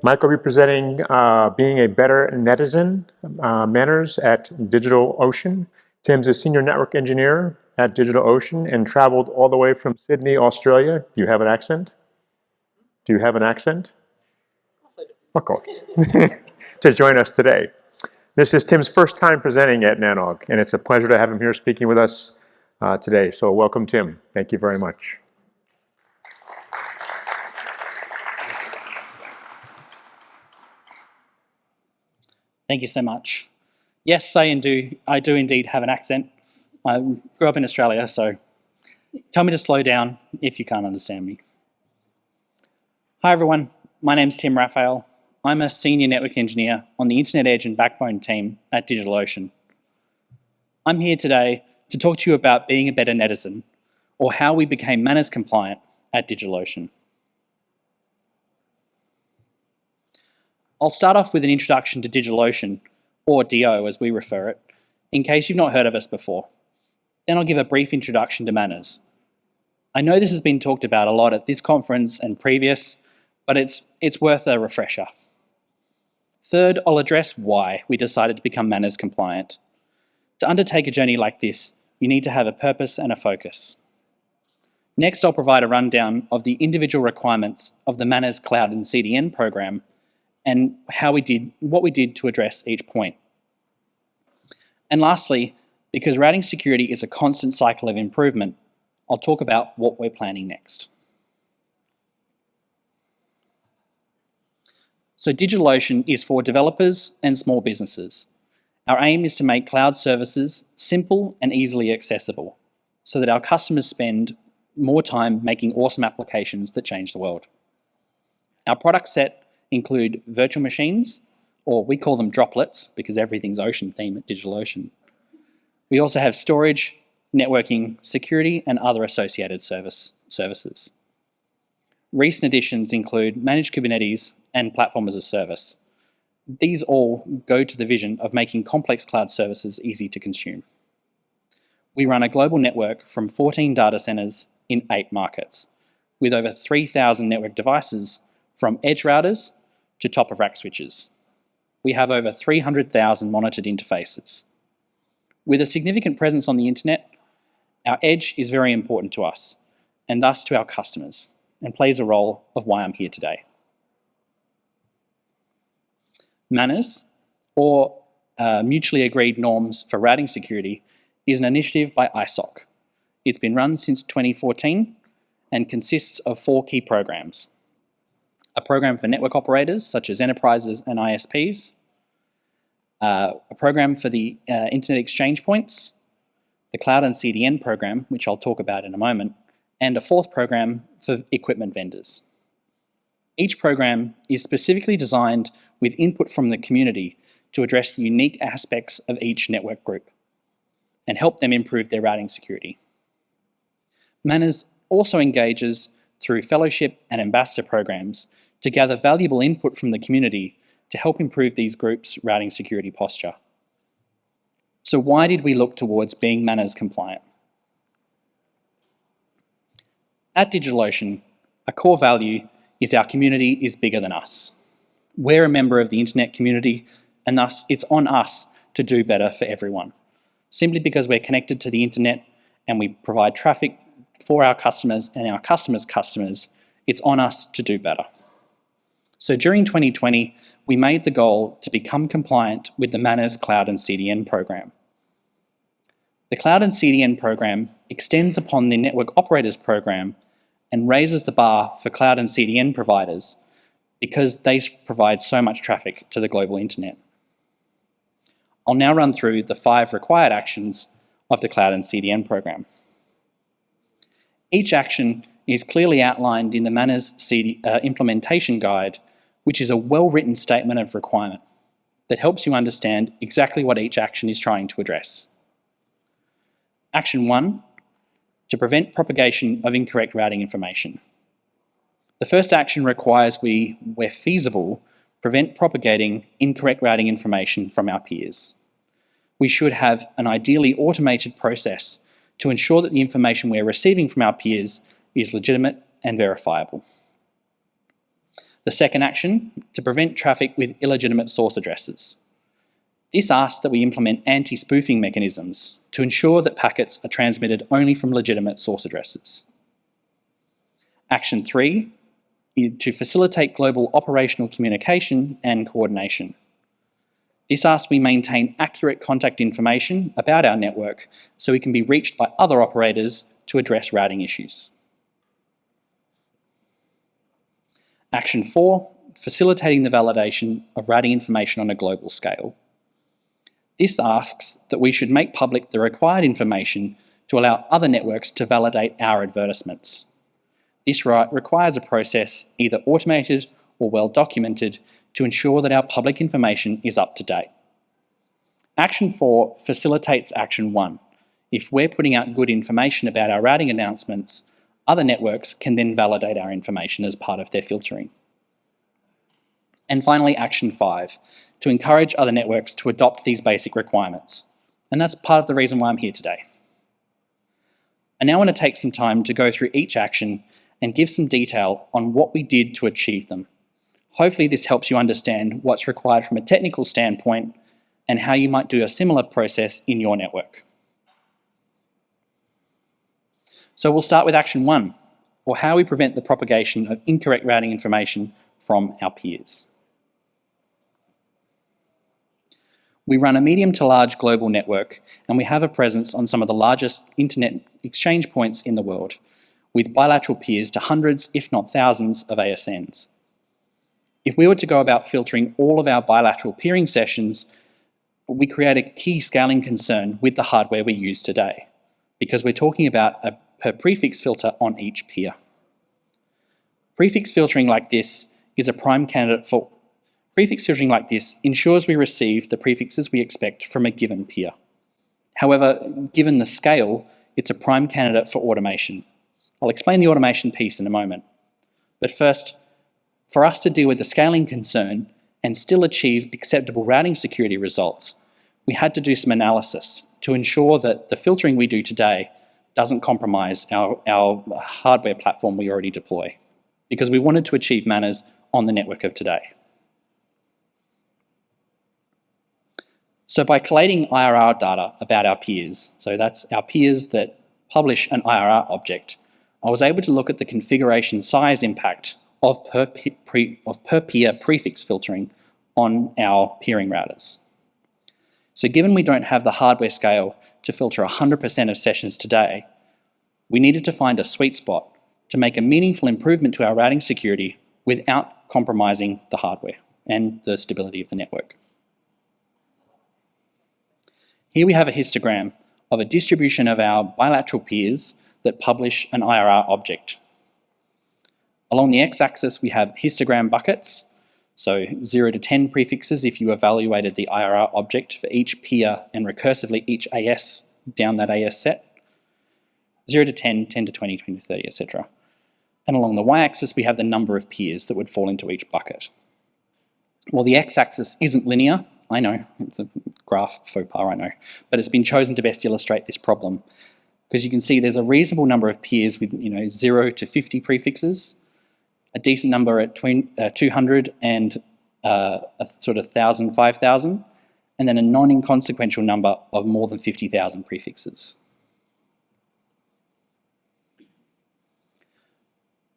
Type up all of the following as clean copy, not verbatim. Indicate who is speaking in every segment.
Speaker 1: Mike will be presenting Being a Better Netizen, MANRS at DigitalOcean. Tim's a senior network engineer at DigitalOcean and traveled all the way from Sydney, Australia. Do you have an accent? Do you have an accent? Of course. To join us today. This is Tim's first time presenting at NANOG, and it's a pleasure to have him here speaking with us today. So welcome, Tim. Thank you very much.
Speaker 2: Thank you so much. Yes, I do indeed have an accent. I grew up in Australia, so tell me to slow down if you can't understand me. Hi everyone, my name's Tim Raphael. I'm a senior network engineer on the Internet Edge and Backbone team at DigitalOcean. I'm here today to talk to you about being a better netizen, or how we became MANRS compliant at DigitalOcean. I'll start off with an introduction to DigitalOcean, or DO as we refer it, in case you've not heard of us before. Then I'll give a brief introduction to MANRS. I know this has been talked about a lot at this conference and previous, but it's worth a refresher. Third, I'll address why we decided to become MANRS compliant. To undertake a journey like this, you need to have a purpose and a focus. Next, I'll provide a rundown of the individual requirements of the MANRS Cloud and CDN program and what we did to address each point. And lastly, because routing security is a constant cycle of improvement, I'll talk about what we're planning next. So DigitalOcean is for developers and small businesses. Our aim is to make cloud services simple and easily accessible so that our customers spend more time making awesome applications that change the world. Our product set include virtual machines, or we call them droplets because everything's ocean theme at DigitalOcean. We also have storage, networking, security, and other associated services. Recent additions include managed Kubernetes and platform as a service. These all go to the vision of making complex cloud services easy to consume. We run a global network from 14 data centers in 8 markets, with over 3,000 network devices from edge routers to top-of-rack switches. We have over 300,000 monitored interfaces. With a significant presence on the internet, our edge is very important to us, and thus to our customers, and plays a role of why I'm here today. MANRS, or Mutually Agreed Norms for Routing Security, is an initiative by ISOC. It's been run since 2014 and consists of 4 key programs. A program for network operators, such as enterprises and ISPs, a program for the internet exchange points, the Cloud and CDN program, which I'll talk about in a moment, and a 4th program for equipment vendors. Each program is specifically designed with input from the community to address the unique aspects of each network group and help them improve their routing security. MANRS also engages through fellowship and ambassador programs to gather valuable input from the community to help improve these groups' routing security posture. So why did we look towards being MANRS compliant? At DigitalOcean, a core value is our community is bigger than us. We're a member of the internet community, and thus it's on us to do better for everyone. Simply because we're connected to the internet and we provide traffic for our customers and our customers' customers, it's on us to do better. So during 2020, we made the goal to become compliant with the MANRS Cloud and CDN program. The Cloud and CDN program extends upon the Network Operators program and raises the bar for Cloud and CDN providers because they provide so much traffic to the global internet. I'll now run through the 5 required actions of the Cloud and CDN program. Each action is clearly outlined in the MANRS implementation guide, which is a well-written statement of requirement that helps you understand exactly what each action is trying to address. Action 1, to prevent propagation of incorrect routing information. The first action requires we, where feasible, prevent propagating incorrect routing information from our peers. We should have an ideally automated process to ensure that the information we're receiving from our peers is legitimate and verifiable. The second action, to prevent traffic with illegitimate source addresses. This asks that we implement anti-spoofing mechanisms to ensure that packets are transmitted only from legitimate source addresses. Action 3 is to facilitate global operational communication and coordination. This asks we maintain accurate contact information about our network so we can be reached by other operators to address routing issues. Action 4, facilitating the validation of routing information on a global scale. This asks that we should make public the required information to allow other networks to validate our advertisements. This requires a process either automated or well documented to ensure that our public information is up to date. Action 4 facilitates Action 1. If we're putting out good information about our routing announcements, other networks can then validate our information as part of their filtering. And finally, Action 5, to encourage other networks to adopt these basic requirements. And that's part of the reason why I'm here today. I now want to take some time to go through each action and give some detail on what we did to achieve them. Hopefully this helps you understand what's required from a technical standpoint and how you might do a similar process in your network. So we'll start with Action 1, or how we prevent the propagation of incorrect routing information from our peers. We run a medium to large global network, and we have a presence on some of the largest internet exchange points in the world, with bilateral peers to hundreds, if not thousands, of ASNs. If we were to go about filtering all of our bilateral peering sessions, we create a key scaling concern with the hardware we use today, because we're talking about a per prefix filter on each peer. Prefix filtering like this is a prime candidate for Prefix filtering like this ensures we receive the prefixes we expect from a given peer. However, given the scale, it's a prime candidate for automation. I'll explain the automation piece in a moment. But first, for us to deal with the scaling concern and still achieve acceptable routing security results, we had to do some analysis to ensure that the filtering we do today doesn't compromise our hardware platform we already deploy, because we wanted to achieve MANRS on the network of today. So by collating IRR data about our peers, so that's our peers that publish an IRR object, I was able to look at the configuration size impact of per peer prefix filtering on our peering routers. So given we don't have the hardware scale to filter 100% of sessions today, we needed to find a sweet spot to make a meaningful improvement to our routing security without compromising the hardware and the stability of the network. Here we have a histogram of a distribution of our bilateral peers that publish an IRR object. Along the x-axis we have histogram buckets, so 0 to 10 prefixes if you evaluated the IRR object for each peer and recursively each AS down that AS set. 0 to 10, 10 to 20, 20 to 30, etc. And along the y-axis we have the number of peers that would fall into each bucket. Well, the x-axis isn't linear, I know, it's a graph faux pas, I know, but it's been chosen to best illustrate this problem, because you can see there's a reasonable number of peers with 0 to 50 prefixes, a decent number at 200 and a sort of 1,000, 5,000, and then a non-inconsequential number of more than 50,000 prefixes.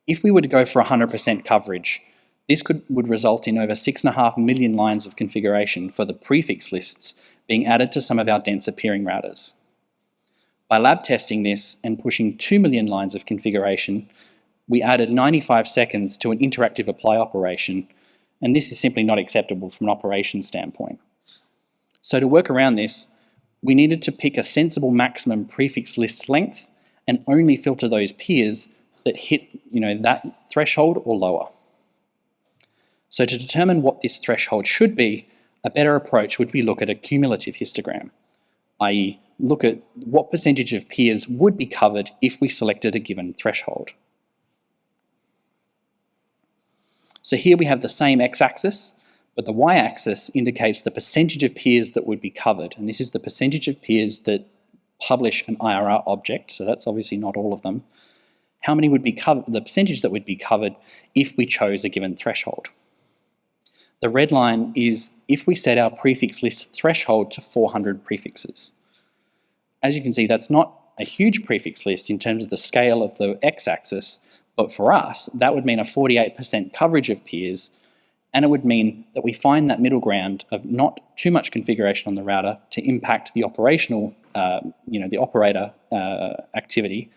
Speaker 2: If we were to go for 100% coverage, this would result in over 6.5 million lines of configuration for the prefix lists being added to some of our denser peering routers. By lab testing this and pushing 2 million lines of configuration, we added 95 seconds to an interactive apply operation, and this is simply not acceptable from an operations standpoint. So to work around this, we needed to pick a sensible maximum prefix list length and only filter those peers that hit that threshold or lower. So to determine what this threshold should be, a better approach would be look at a cumulative histogram, i.e. look at what percentage of peers would be covered if we selected a given threshold. So here we have the same x-axis, but the y-axis indicates the percentage of peers that would be covered, and this is the percentage of peers that publish an IRR object, so that's obviously not all of them, how many would be covered, the percentage that would be covered if we chose a given threshold. The red line is if we set our prefix list threshold to 400 prefixes. As you can see, that's not a huge prefix list in terms of the scale of the x-axis, but for us, that would mean a 48% coverage of peers, and it would mean that we find that middle ground of not too much configuration on the router to impact the operational, the operator activity,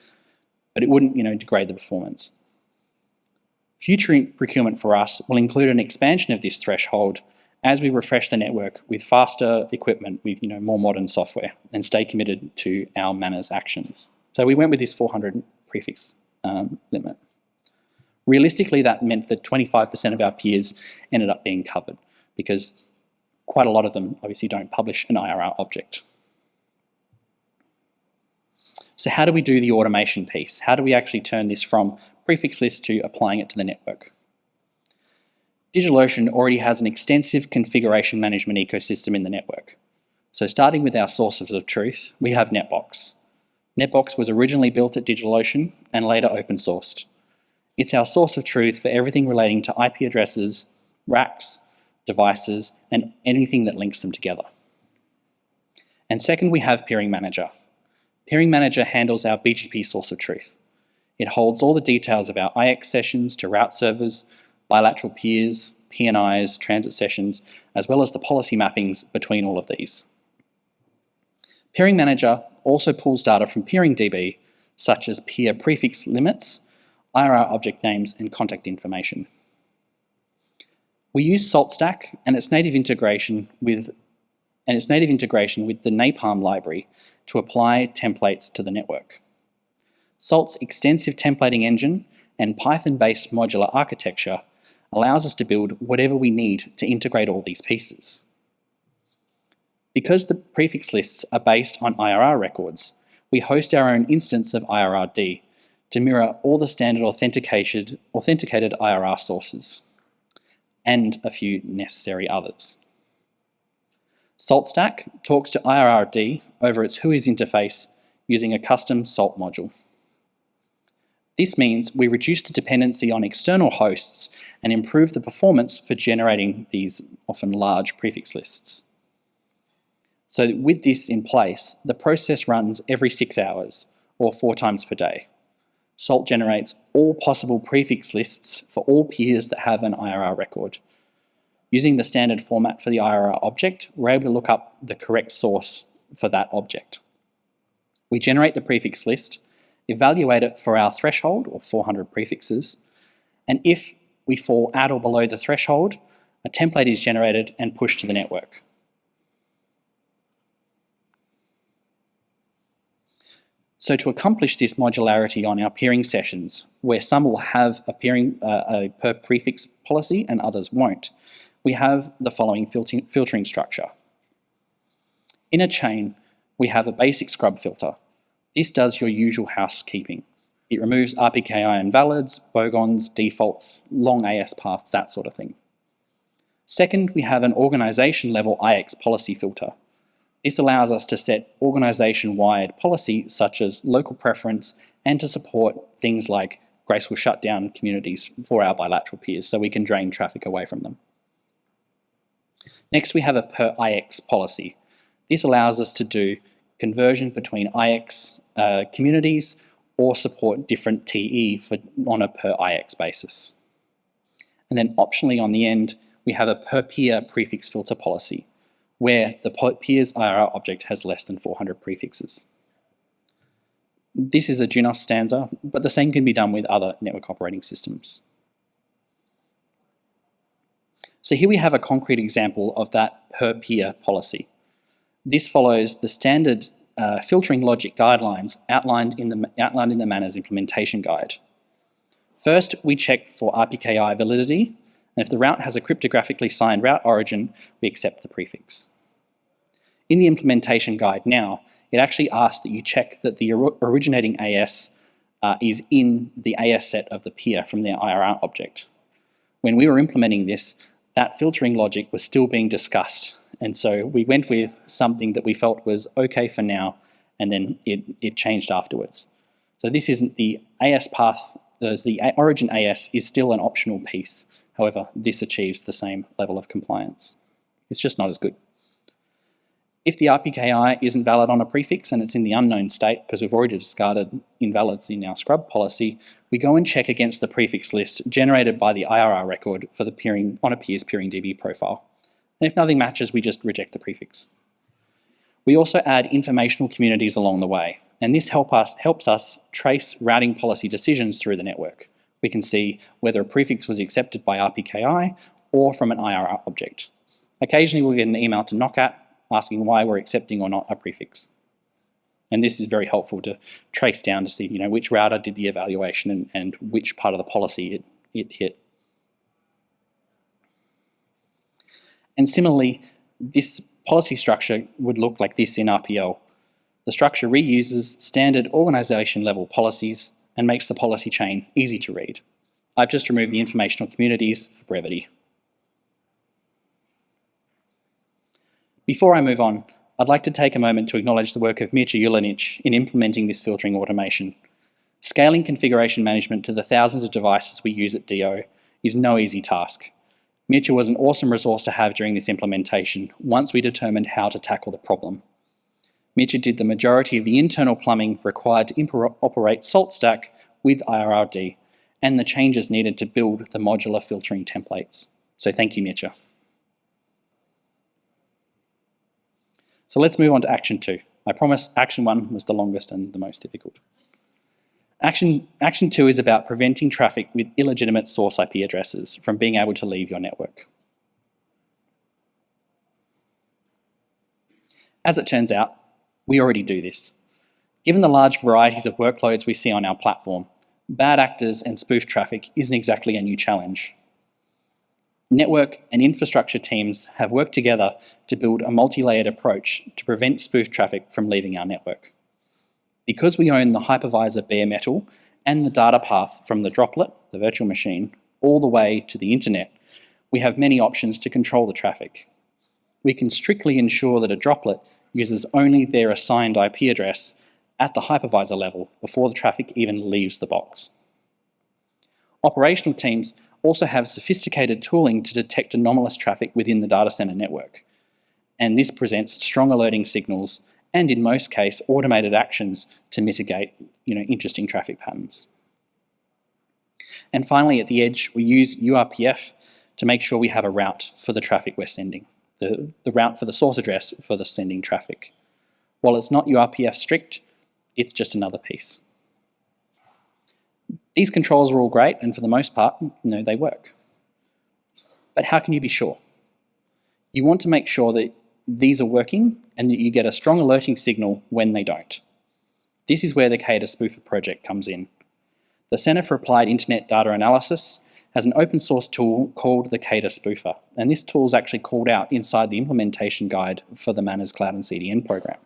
Speaker 2: but it wouldn't, degrade the performance. Future procurement for us will include an expansion of this threshold as we refresh the network with faster equipment with more modern software and stay committed to our MANRS actions. So we went with this 400 prefix limit. Realistically, that meant that 25% of our peers ended up being covered because quite a lot of them obviously don't publish an IRR object. So how do we do the automation piece? How do we actually turn this from prefix list to applying it to the network? DigitalOcean already has an extensive configuration management ecosystem in the network. So starting with our sources of truth, we have Netbox. Netbox was originally built at DigitalOcean and later open sourced. It's our source of truth for everything relating to IP addresses, racks, devices, and anything that links them together. And second, we have Peering Manager. Peering Manager handles our BGP source of truth. It holds all the details of our IX sessions to route servers, bilateral peers, PNIs, transit sessions, as well as the policy mappings between all of these. Peering Manager also pulls data from Peering DB, such as peer prefix limits, IRR object names, and contact information. We use SaltStack and its native integration with the Napalm library to apply templates to the network. Salt's extensive templating engine and Python-based modular architecture allows us to build whatever we need to integrate all these pieces. Because the prefix lists are based on IRR records, we host our own instance of IRRD to mirror all the standard authenticated IRR sources, and a few necessary others. SaltStack talks to IRRD over its WHOIS interface using a custom Salt module. This means we reduce the dependency on external hosts and improve the performance for generating these often large prefix lists. So with this in place, the process runs every 6 hours or 4 times per day. Salt generates all possible prefix lists for all peers that have an IRR record. Using the standard format for the IRR object, we're able to look up the correct source for that object. We generate the prefix list, evaluate it for our threshold, or 400 prefixes, and if we fall at or below the threshold, a template is generated and pushed to the network. So to accomplish this modularity on our peering sessions, where some will have a per prefix policy and others won't, we have the following filtering structure. In a chain, we have a basic scrub filter. This does your usual housekeeping. It removes RPKI invalids, bogons, defaults, long AS paths, that sort of thing. Second, we have an organization level IX policy filter. This allows us to set organization-wide policy such as local preference and to support things like graceful shutdown communities for our bilateral peers so we can drain traffic away from them. Next, we have a per IX policy. This allows us to do conversion between IX communities or support different TE on a per IX basis. And then optionally on the end, we have a per peer prefix filter policy, where the peer's IRR object has less than 400 prefixes. This is a Junos stanza, but the same can be done with other network operating systems. So here we have a concrete example of that per peer policy. This follows the standard filtering logic guidelines outlined in the MANRS implementation guide. First, we check for RPKI validity, and if the route has a cryptographically signed route origin, we accept the prefix. In the implementation guide now, it actually asks that you check that the originating AS is in the AS set of the peer from their IRR object. When we were implementing this, that filtering logic was still being discussed, and so we went with something that we felt was okay for now, and then it changed afterwards. So this isn't the AS path, the origin AS is still an optional piece. However, this achieves the same level of compliance. It's just not as good. If the RPKI isn't valid on a prefix and it's in the unknown state, because we've already discarded invalids in our scrub policy, we go and check against the prefix list generated by the IRR record for the peering, on a peer's peering DB profile. And if nothing matches, we just reject the prefix. We also add informational communities along the way, and this helps us trace routing policy decisions through the network. We can see whether a prefix was accepted by RPKI or from an IRR object. Occasionally we'll get an email to NOCAT asking why we're accepting or not a prefix. And this is very helpful to trace down to see, which router did the evaluation and which part of the policy it hit. And similarly, this policy structure would look like this in RPL. The structure reuses standard organization level policies and makes the policy chain easy to read. I've just removed the informational communities for brevity. Before I move on, I'd like to take a moment to acknowledge the work of Mircea Julenic in implementing this filtering automation. Scaling configuration management to the thousands of devices we use at DO is no easy task. Mircea was an awesome resource to have during this implementation once we determined how to tackle the problem. Mircea did the majority of the internal plumbing required to operate Salt Stack with IRRD and the changes needed to build the modular filtering templates. So thank you, Mircea. So let's move on to Action 2. I promise Action 1 was the longest and the most difficult. Action 2 is about preventing traffic with illegitimate source IP addresses from being able to leave your network. As it turns out, we already do this. Given the large varieties of workloads we see on our platform, bad actors and spoof traffic isn't exactly a new challenge. Network and infrastructure teams have worked together to build a multi-layered approach to prevent spoof traffic from leaving our network. Because we own the hypervisor bare metal and the data path from the droplet, the virtual machine, all the way to the internet, we have many options to control the traffic. We can strictly ensure that a droplet uses only their assigned IP address at the hypervisor level before the traffic even leaves the box. Operational teams also have sophisticated tooling to detect anomalous traffic within the data center network. And this presents strong alerting signals and in most cases automated actions to mitigate interesting traffic patterns. And finally, at the edge, we use URPF to make sure we have a route for the traffic we're sending, the route for the source address for the sending traffic. While it's not URPF strict, it's just another piece. These controls are all great, and for the most part, they work. But how can you be sure? You want to make sure that these are working and that you get a strong alerting signal when they don't. This is where the CADA Spoofer project comes in. The Center for Applied Internet Data Analysis has an open source tool called the CADA Spoofer, and this tool is actually called out inside the implementation guide for the MANRS Cloud and CDN program.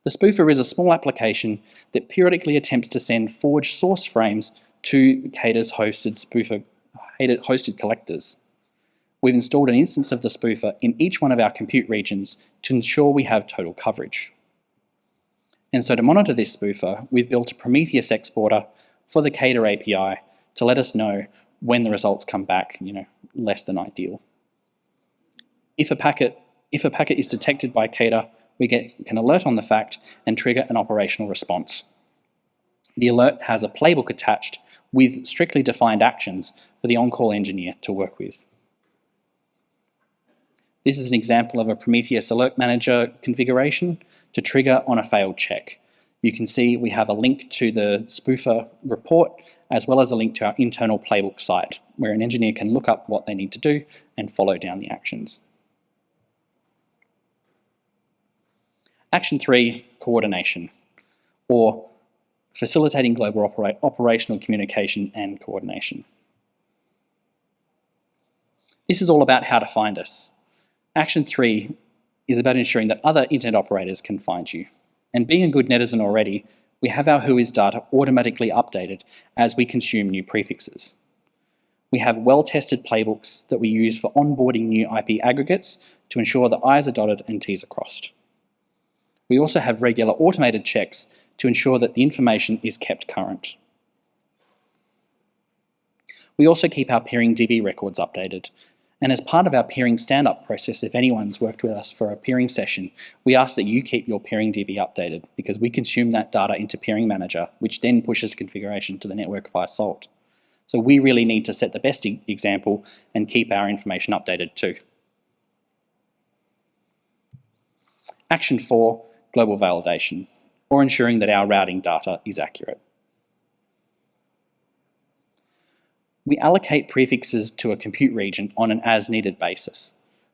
Speaker 2: The spoofer is a small application that periodically attempts to send forged source frames to CADA's hosted collectors. We've installed an instance of the spoofer in each one of our compute regions to ensure we have total coverage. And so to monitor this spoofer, we've built a Prometheus exporter for the CADA API to let us know when the results come back, less than ideal. If a packet is detected by CADA, we can alert on the fact and trigger an operational response. The alert has a playbook attached with strictly defined actions for the on-call engineer to work with. This is an example of a Prometheus Alert Manager configuration to trigger on a failed check. You can see we have a link to the spoofer report as well as a link to our internal playbook site where an engineer can look up what they need to do and follow down the actions. Action 3, coordination, or facilitating global operational communication and coordination. This is all about how to find us. Action 3 is about ensuring that other internet operators can find you. And being a good netizen already, we have our WHOIS data automatically updated as we consume new prefixes. We have well-tested playbooks that we use for onboarding new IP aggregates to ensure that I's are dotted and T's are crossed. We also have regular automated checks to ensure that the information is kept current. We also keep our peering DB records updated. And as part of our peering stand-up process, if anyone's worked with us for a peering session, we ask that you keep your peering DB updated because we consume that data into Peering Manager, which then pushes configuration to the network via SALT. So we really need to set the best example and keep our information updated too. Action 4, global validation, or ensuring that our routing data is accurate. We allocate prefixes to a compute region on an as-needed basis.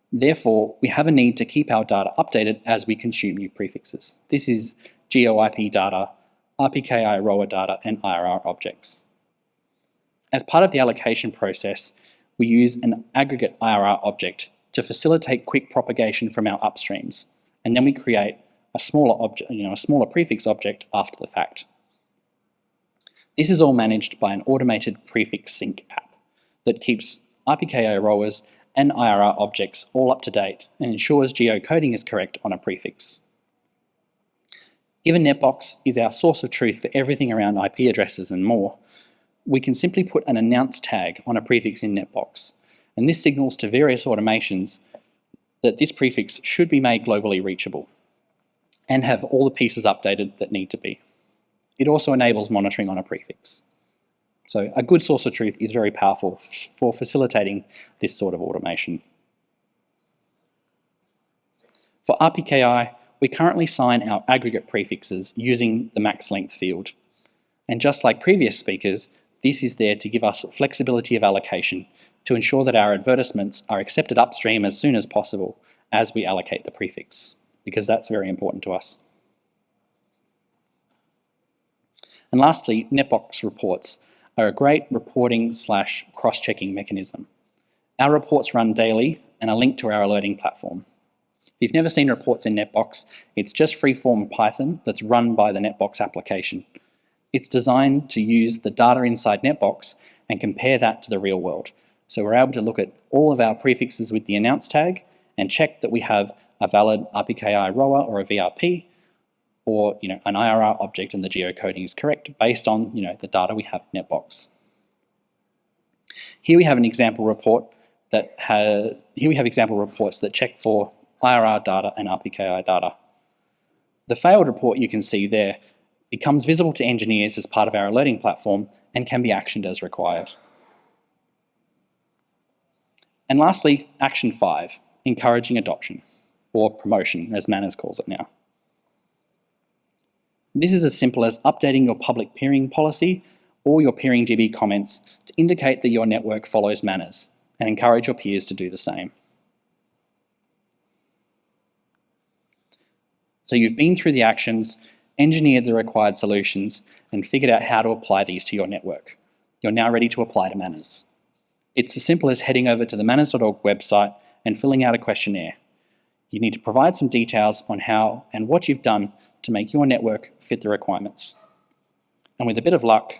Speaker 2: Therefore, we have a need to keep our data updated as we consume new prefixes. This is GeoIP data, RPKI ROA data, and IRR objects. As part of the allocation process, we use an aggregate IRR object to facilitate quick propagation from our upstreams, and then we create a smaller object, a smaller prefix object after the fact. This is all managed by an automated prefix sync app that keeps RPKI ROAs and IRR objects all up to date and ensures geocoding is correct on a prefix. Given NetBox is our source of truth for everything around IP addresses and more, we can simply put an announce tag on a prefix in NetBox, and this signals to various automations that this prefix should be made globally reachable and have all the pieces updated that need to be. It also enables monitoring on a prefix. So a good source of truth is very powerful for facilitating this sort of automation. For RPKI, we currently sign our aggregate prefixes using the max length field. And just like previous speakers, this is there to give us flexibility of allocation to ensure that our advertisements are accepted upstream as soon as possible as we allocate the prefix, because that's very important to us. And lastly, NetBox reports are a great reporting / cross-checking mechanism. Our reports run daily and are linked to our alerting platform. If you've never seen reports in NetBox, it's just free-form Python that's run by the NetBox application. It's designed to use the data inside NetBox and compare that to the real world. So we're able to look at all of our prefixes with the announce tag and check that we have a valid RPKI ROA or a VRP, or an IRR object and the geocoding is correct based on the data we have in NetBox. Here we have an example report that example reports that check for IRR data and RPKI data. The failed report you can see there becomes visible to engineers as part of our alerting platform and can be actioned as required. And lastly, action 5, encouraging adoption, or promotion as MANRS calls it now. This is as simple as updating your public peering policy or your peering DB comments to indicate that your network follows MANRS and encourage your peers to do the same. So you've been through the actions, engineered the required solutions, and figured out how to apply these to your network. You're now ready to apply to MANRS. It's as simple as heading over to the manners.org website and filling out a questionnaire. You need to provide some details on how and what you've done to make your network fit the requirements. And with a bit of luck,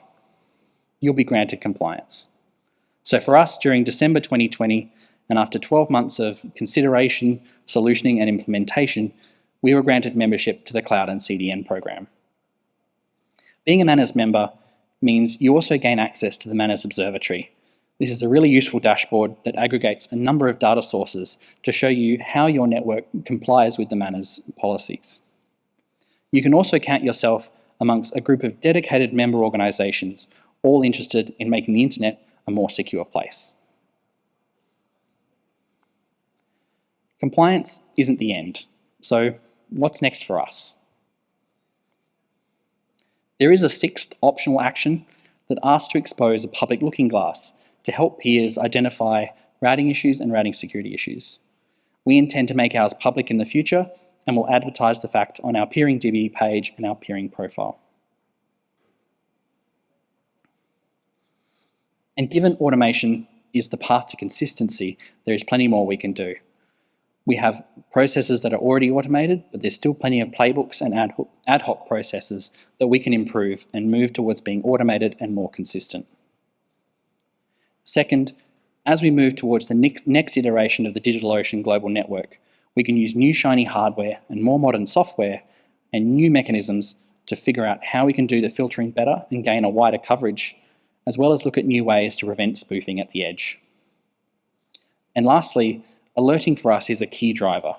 Speaker 2: you'll be granted compliance. So for us, during December 2020, and after 12 months of consideration, solutioning, and implementation, we were granted membership to the Cloud and CDN program. Being a MANRS member means you also gain access to the MANRS Observatory. This is a really useful dashboard that aggregates a number of data sources to show you how your network complies with the MANRS policies. You can also count yourself amongst a group of dedicated member organisations, all interested in making the internet a more secure place. Compliance isn't the end, so what's next for us? There is a 6th optional action that asks to expose a public looking glass to help peers identify routing issues and routing security issues. We intend to make ours public in the future and will advertise the fact on our peering DB page and our peering profile. And given automation is the path to consistency, there is plenty more we can do. We have processes that are already automated, but there's still plenty of playbooks and ad hoc processes that we can improve and move towards being automated and more consistent. Second, as we move towards the next iteration of the DigitalOcean global network, we can use new shiny hardware and more modern software and new mechanisms to figure out how we can do the filtering better and gain a wider coverage, as well as look at new ways to prevent spoofing at the edge. And lastly, alerting for us is a key driver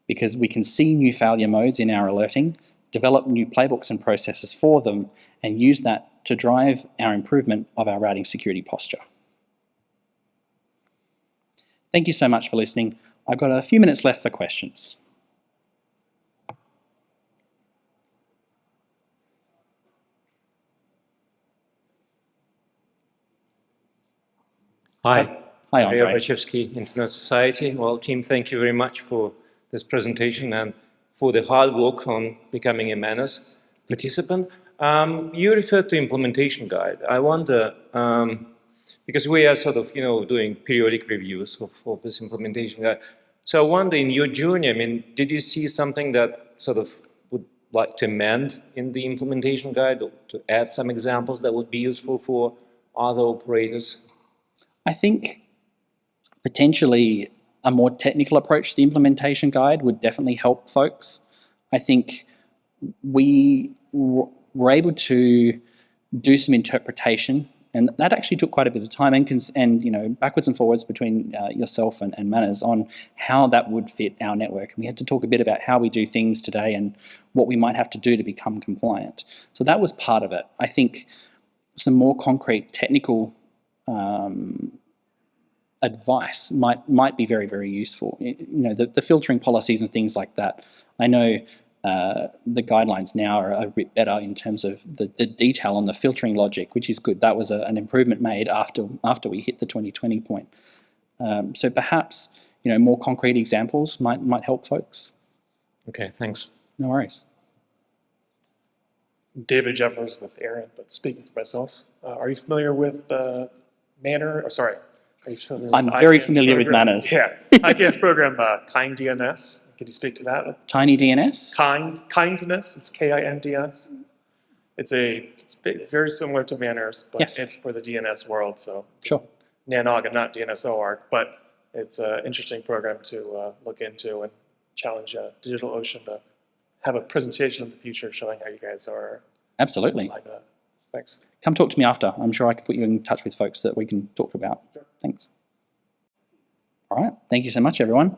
Speaker 2: because we can see new failure modes in our alerting, develop new playbooks and processes for them, and use that to drive our improvement of our routing security posture. Thank you so much for listening. I've got a few minutes left for questions.
Speaker 3: Hi.
Speaker 2: Hi, Andre.
Speaker 3: Bachevsky, Internet Society. Well, team, thank you very much for this presentation and for the hard work on becoming a MANRS participant. You referred to implementation guide. I wonder, because we are sort of, doing periodic reviews of this implementation guide. So I wonder, in your journey, I mean, did you see something that sort of would like to amend in the implementation guide, or to add some examples that would be useful for other operators?
Speaker 2: I think potentially a more technical approach to the implementation guide would definitely help folks. I think we were able to do some interpretation, and that actually took quite a bit of time and backwards and forwards between yourself and MANRS on how that would fit our network. And we had to talk a bit about how we do things today and what we might have to do to become compliant. So that was part of it. I think some more concrete technical advice might be very, very useful. The filtering policies and things like that. I know the guidelines now are a bit better in terms of the detail on the filtering logic, which is good. That was an improvement made after we hit the 2020 point. So perhaps more concrete examples might help folks.
Speaker 3: Okay, thanks.
Speaker 2: No worries.
Speaker 4: David Jeffers with Aaron, but speaking for myself, are you familiar with
Speaker 2: I'm very familiar with MANRS.
Speaker 4: Yeah, ICANN's program, Kind DNS. Can you speak to that?
Speaker 2: Tiny DNS?
Speaker 4: Kindness. It's KINDS. It's very similar to MANRS, but
Speaker 2: Yes.
Speaker 4: It's for the DNS world. So
Speaker 2: Sure.
Speaker 4: NANOG and not DNSORG, but it's an interesting program to look into and challenge DigitalOcean to have a presentation of the future showing how you guys are.
Speaker 2: Absolutely.
Speaker 4: Like that. Thanks.
Speaker 2: Come talk to me after. I'm sure I can put you in touch with folks that we can talk about.
Speaker 4: Sure.
Speaker 2: Thanks. All right. Thank you so much, everyone.